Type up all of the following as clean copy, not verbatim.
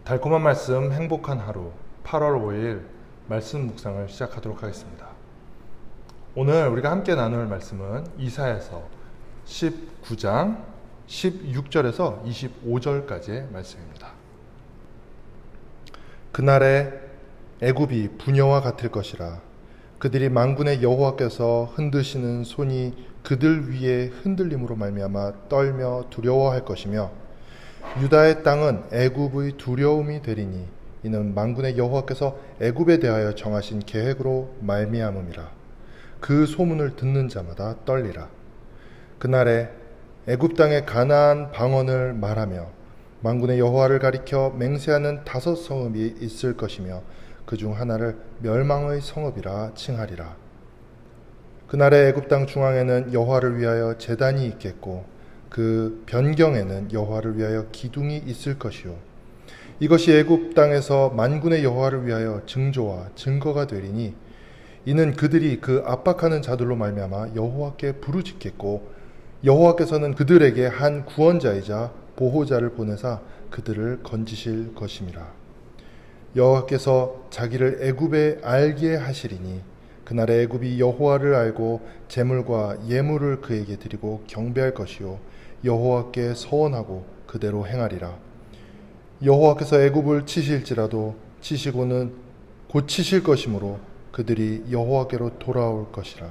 달콤한 말씀 행복한 하루 8월 5일 말씀 묵상을 시작하도록 하겠습니다. 오늘 우리가 함께 나눌 말씀은 이사야서 19장 16절에서 25절까지의 말씀입니다. 그날에 애굽이 부녀와 같을 것이라. 그들이 만군의 여호와께서 흔드시는 손이 그들 위에 흔들림으로 말미암아 떨며 두려워할 것이며, 유다의 땅은 애굽의 두려움이 되리니 이는 만군의 여호와께서 애굽에 대하여 정하신 계획으로 말미암음이라. 그 소문을 듣는 자마다 떨리라. 그날에 애굽 땅의 가나안 방언을 말하며 만군의 여호와를 가리켜 맹세하는 5 성읍이 있을 것이며 그 중 하나를 멸망의 성읍이라 칭하리라. 그날에 애굽 땅 중앙에는 여호와를 위하여 제단이 있겠고 그 변경에는 여호와를 위하여 기둥이 있을 것이요, 이것이 애굽 땅에서 만군의 여호와를 위하여 증조와 증거가 되리니 이는 그들이 그 압박하는 자들로 말미암아 여호와께 부르짖겠고 여호와께서는 그들에게 한 구원자이자 보호자를 보내사 그들을 건지실 것임이라. 여호와께서 자기를 애굽에 알게 하시리니 그날에 애굽이 여호와를 알고 제물과 예물을 그에게 드리고 경배할 것이요, 여호와께 서원하고 그대로 행하리라. 여호와께서 애굽을 치실지라도 치시고는 고치실 것이므로 그들이 여호와께로 돌아올 것이라.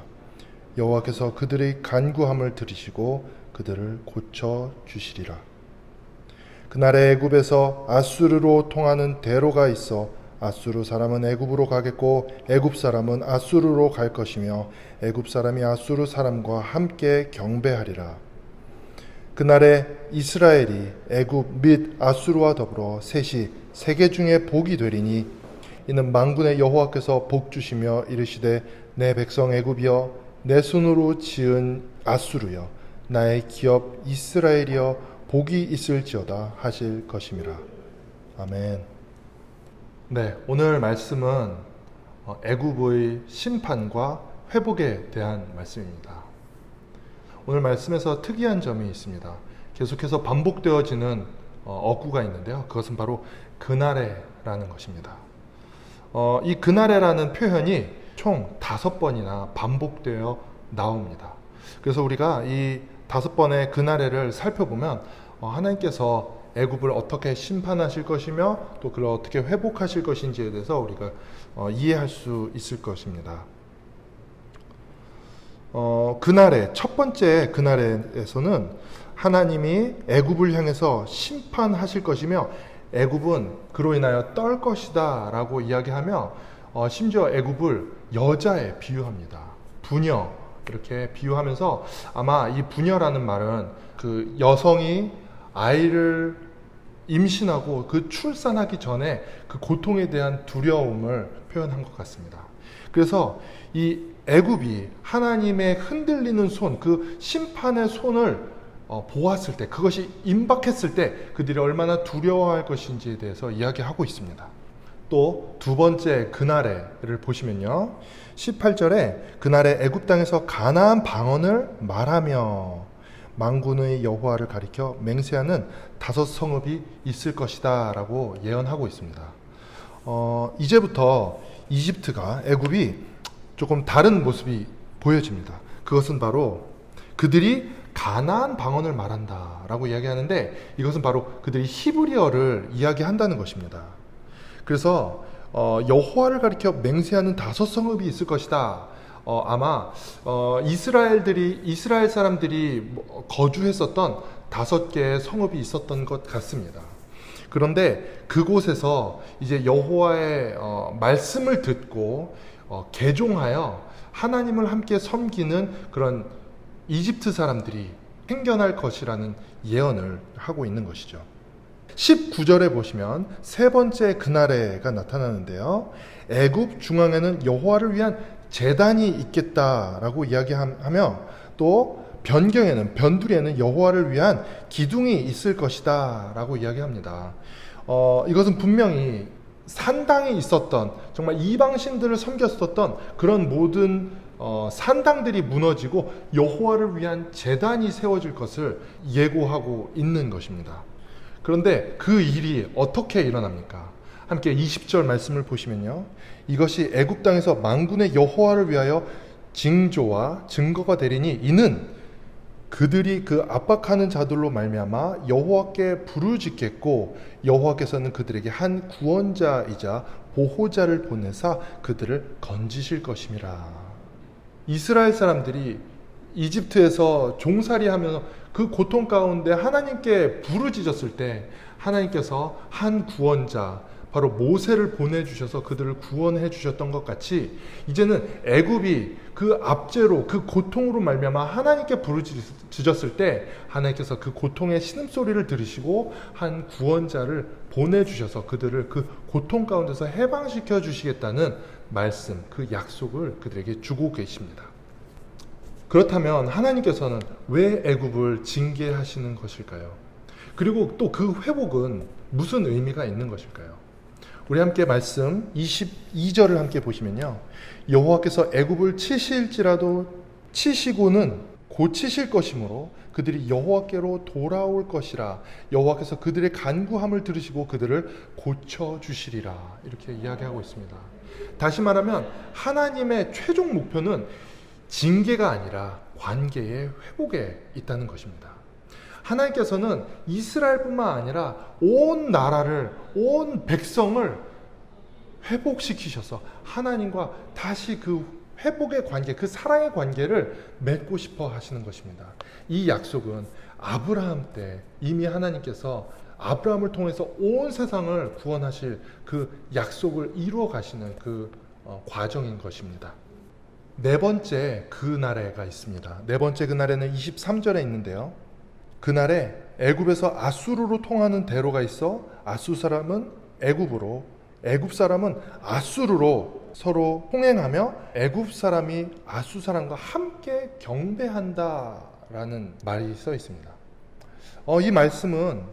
여호와께서 그들의 간구함을 들으시고 그들을 고쳐 주시리라. 그날에 애굽에서 아수르로 통하는 대로가 있어 아수르 사람은 애굽으로 가겠고 애굽 사람은 아수르로 갈 것이며 애굽 사람이 아수르 사람과 함께 경배하리라. 그날에 이스라엘이 애굽 및 아수르와 더불어 셋이 세계 중에 복이 되리니 이는 만군의 여호와께서 복 주시며 이르시되 내 백성 애굽이여 내 손으로 지은 아수르여 나의 기업 이스라엘이여 복이 있을지어다 하실 것임이라. 아멘. 네, 오늘 말씀은 애굽의 심판과 회복에 대한 말씀입니다. 오늘 말씀에서 특이한 점이 있습니다. 계속해서 반복되어지는 어구가 있는데요. 그것은 바로 그날에라는 것입니다. 이 그날에라는 표현이 총 5번이나 반복되어 나옵니다. 그래서 우리가 이 5번의 그날에를 살펴보면 하나님께서 애굽을 어떻게 심판하실 것이며 또 그걸 어떻게 회복하실 것인지에 대해서 우리가 이해할 수 있을 것입니다. 그날에 첫 번째 그날에서는 하나님이 애굽을 향해서 심판하실 것이며 애굽은 그로 인하여 떨 것이다 라고 이야기하며 심지어 애굽을 여자에 비유합니다. 부녀 이렇게 비유하면서 아마 이 부녀라는 말은 그 여성이 아이를 임신하고 그 출산하기 전에 그 고통에 대한 두려움을 표현한 것 같습니다. 그래서 이 애굽이 하나님의 흔들리는 손, 그 심판의 손을 보았을 때, 그것이 임박했을 때 그들이 얼마나 두려워할 것인지에 대해서 이야기하고 있습니다. 또 두 번째 그날에를 보시면요, 18절에 그날에 애굽 땅에서 가나안 방언을 말하며 만군의 여호와를 가리켜 맹세하는 5 성읍이 있을 것이다 라고 예언하고 있습니다. 이제부터 이집트가 애굽이 조금 다른 모습이 보여집니다. 그것은 바로 그들이 가나안 방언을 말한다 라고 이야기하는데, 이것은 바로 그들이 히브리어를 이야기한다는 것입니다. 그래서 여호와를 가리켜 맹세하는 5 성읍이 있을 것이다. 아마 이스라엘 사람들이 거주했었던 5개의 성읍이 있었던 것 같습니다. 그런데 그곳에서 이제 여호와의 말씀을 듣고 개종하여 하나님을 함께 섬기는 그런 이집트 사람들이 생겨날 것이라는 예언을 하고 있는 것이죠. 19절에 보시면 세 번째 그날에가 나타나는데요, 애굽 중앙에는 여호와를 위한 제단이 있겠다라고 이야기하며 또 변두리에는 여호와를 위한 기둥이 있을 것이다 라고 이야기합니다. 이것은 분명히 산당에 있었던, 정말 이방신들을 섬겼었던 그런 모든 산당들이 무너지고 여호와를 위한 제단이 세워질 것을 예고하고 있는 것입니다. 그런데 그 일이 어떻게 일어납니까? 함께 20절 말씀을 보시면요. 이것이 애굽 땅에서 만군의 여호와를 위하여 징조와 증거가 되리니 이는 그들이 그 압박하는 자들로 말미암아 여호와께 부르짖겠고 여호와께서는 그들에게 한 구원자이자 보호자를 보내사 그들을 건지실 것임이라. 이스라엘 사람들이 이집트에서 종살이하면서 그 고통 가운데 하나님께 부르짖었을 때 하나님께서 한 구원자 바로 모세를 보내주셔서 그들을 구원해 주셨던 것 같이 이제는 애굽이 그 압제로 그 고통으로 말미암아 하나님께 부르짖었을 때 하나님께서 그 고통의 신음소리를 들으시고 한 구원자를 보내주셔서 그들을 그 고통 가운데서 해방시켜 주시겠다는 말씀, 그 약속을 그들에게 주고 계십니다. 그렇다면 하나님께서는 왜 애굽을 징계하시는 것일까요? 그리고 또 그 회복은 무슨 의미가 있는 것일까요? 우리 함께 말씀 22절을 함께 보시면요. 여호와께서 애굽을 치실지라도 치시고는 고치실 것이므로 그들이 여호와께로 돌아올 것이라. 여호와께서 그들의 간구함을 들으시고 그들을 고쳐주시리라. 이렇게 이야기하고 있습니다. 다시 말하면 하나님의 최종 목표는 징계가 아니라 관계의 회복에 있다는 것입니다. 하나님께서는 이스라엘뿐만 아니라 온 나라를, 온 백성을 회복시키셔서 하나님과 다시 그 회복의 관계, 그 사랑의 관계를 맺고 싶어 하시는 것입니다. 이 약속은 아브라함 때 이미 하나님께서 아브라함을 통해서 온 세상을 구원하실 그 약속을 이루어 가시는 그 과정인 것입니다. 네 번째 그날에가 있습니다. 네 번째 그날에는 23절에 있는데요. 그날에 애굽에서 아수르로 통하는 대로가 있어 아수 사람은 애굽으로, 애굽 사람은 아수르로 서로 통행하며 애굽 사람이 아수 사람과 함께 경배한다라는 말이 써 있습니다. 이 말씀은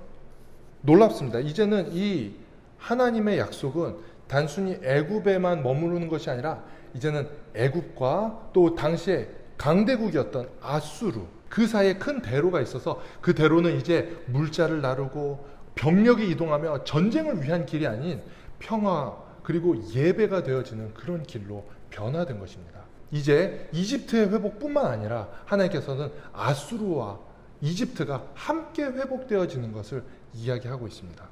놀랍습니다. 이제는 이 하나님의 약속은 단순히 애굽에만 머무르는 것이 아니라 이제는 애굽과 또 당시에 강대국이었던 아수르, 그 사이에 큰 대로가 있어서 그 대로는 이제 물자를 나르고 병력이 이동하며 전쟁을 위한 길이 아닌 평화 그리고 예배가 되어지는 그런 길로 변화된 것입니다. 이제 이집트의 회복뿐만 아니라 하나님께서는 아수르와 이집트가 함께 회복되어지는 것을 이야기하고 있습니다.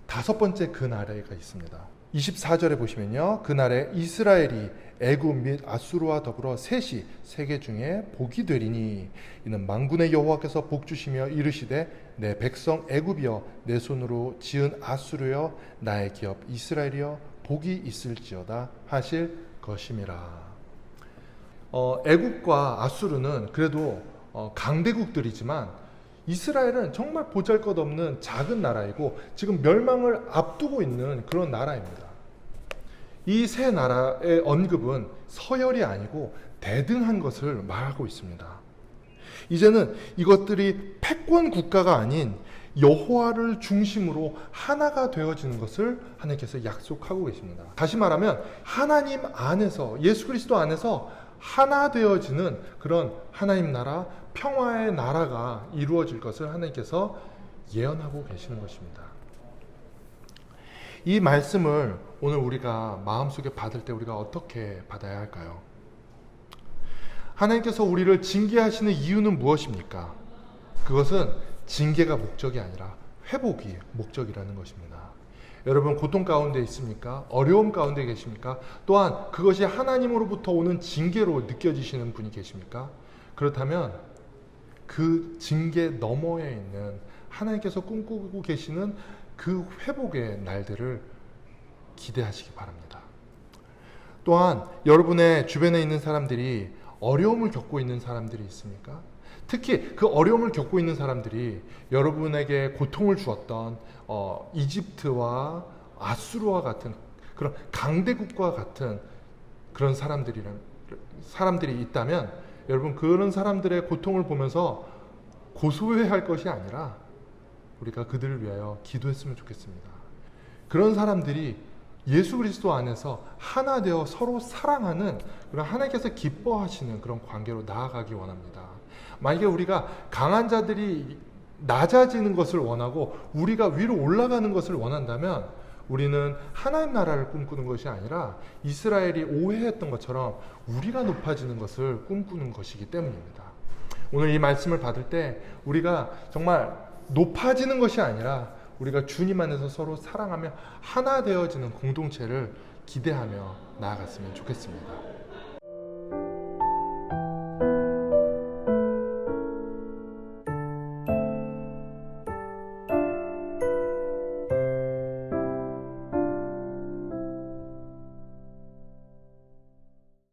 다섯 번째 그날에가 있습니다. 24절에 보시면요. 그날에 이스라엘이 애굽 및 아수르와 더불어 셋이 세계 중에 복이 되리니 이는 만군의 여호와께서 복 주시며 이르시되 내 백성 애굽이여 내 손으로 지은 아수르여 나의 기업 이스라엘이여 복이 있을지어다 하실 것임이라. 애굽과 아수르는 그래도 강대국들이지만 이스라엘은 정말 보잘것없는 작은 나라이고 지금 멸망을 앞두고 있는 그런 나라입니다. 이 세 나라의 언급은 서열이 아니고 대등한 것을 말하고 있습니다. 이제는 이것들이 패권 국가가 아닌 여호와를 중심으로 하나가 되어지는 것을 하나님께서 약속하고 계십니다. 다시 말하면 하나님 안에서, 예수 그리스도 안에서 하나 되어지는 그런 하나님 나라, 평화의 나라가 이루어질 것을 하나님께서 예언하고 계시는 것입니다. 이 말씀을 오늘 우리가 마음속에 받을 때 우리가 어떻게 받아야 할까요? 하나님께서 우리를 징계하시는 이유는 무엇입니까? 그것은 징계가 목적이 아니라 회복이 목적이라는 것입니다. 여러분 고통 가운데 있습니까? 어려움 가운데 계십니까? 또한 그것이 하나님으로부터 오는 징계로 느껴지시는 분이 계십니까? 그렇다면 그 징계 너머에 있는 하나님께서 꿈꾸고 계시는 그 회복의 날들을 기대하시기 바랍니다. 또한 여러분의 주변에 있는 사람들이 어려움을 겪고 있는 사람들이 있습니까? 특히 그 어려움을 겪고 있는 사람들이 여러분에게 고통을 주었던 이집트와 아수르와 같은 그런 강대국과 같은 그런 사람들이 있다면 여러분 그런 사람들의 고통을 보면서 고소해할 것이 아니라 우리가 그들을 위하여 기도했으면 좋겠습니다. 그런 사람들이 예수 그리스도 안에서 하나 되어 서로 사랑하는 그런 하나님께서 기뻐하시는 그런 관계로 나아가기 원합니다. 만약에 우리가 강한 자들이 낮아지는 것을 원하고 우리가 위로 올라가는 것을 원한다면 우리는 하나님 나라를 꿈꾸는 것이 아니라 이스라엘이 오해했던 것처럼 우리가 높아지는 것을 꿈꾸는 것이기 때문입니다. 오늘 이 말씀을 받을 때 우리가 정말 높아지는 것이 아니라 우리가 주님 안에서 서로 사랑하며 하나 되어지는 공동체를 기대하며 나아갔으면 좋겠습니다.